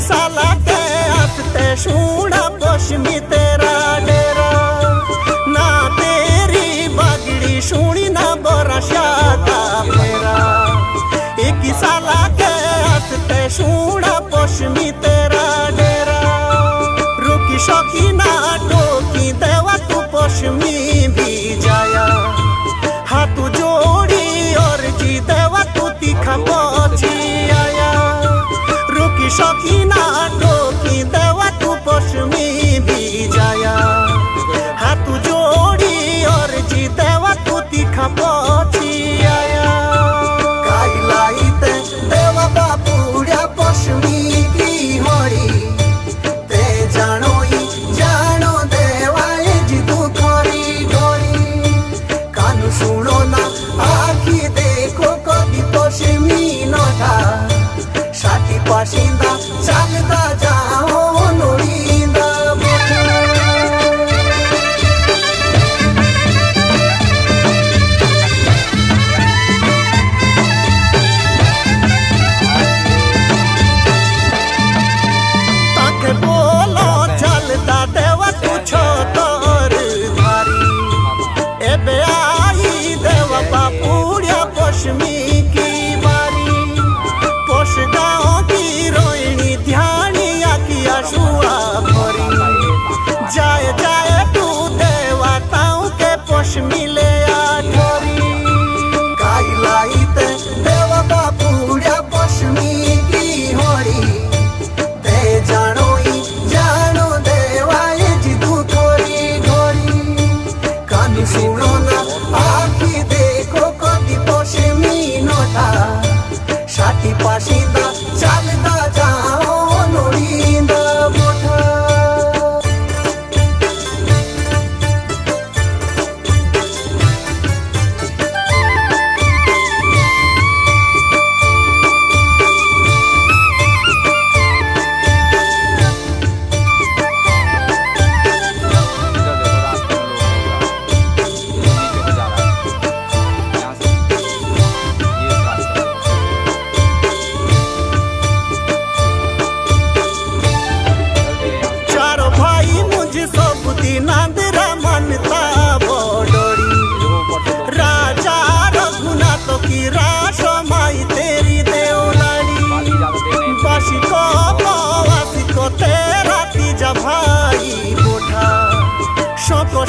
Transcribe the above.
साला के आस्ते शूड़ा पश्चिमी तेरा डेरा ना तेरी बागड़ी सुनी ना बरा शादा फेरा एक साला के आस्ते शूड़ा पश्चिमी तेरा डेरा रुकी शौकी ना टोकी देवा तू पश्चिमी भी जाया हाथ जोड़ी और जी देवा तू तीखा पहुंची आया रुकी शौकी ना टोकी देवा तू पश्चिमी भी जाया हाथ जोड़ी और जी देवा तू तीखा पहुंची आया काइलाइते देवा बापुड़िया पश्चिमी की होड़ी ते जानो देवा जी तू खरी ढोरी कानू सुनो ना आखी देखो कभी पश्चिमी नटा साथी पाशिंदा चलता जाओ नोड़ींदा ताके बोलो चलता देवा तू छोतर धारी एबे आई देवा बापुड़िया पश्चिमी की बारी पोष गाँव की रोहिणी ध्यानी आकिया शुआ भरी जाए जाए तू देवताओं के पश्चिमी ले आठोरी काइलाइते देवा बापुड़िया पश्चिमी की होरी ते जानो देवा जी तू थोरी ढोरी कानी सुनो ना आखी देखो कभी पश्चिमी नोटा साथी पाशिंदा चलता जाओ नोड़ींदा मोठा नांदरा मनता बड़ोरी राजा रघुनाथ की राशो माई तेरी देवलाड़ी बासी को बासी को तेरा तीजा भाई बोठा शोको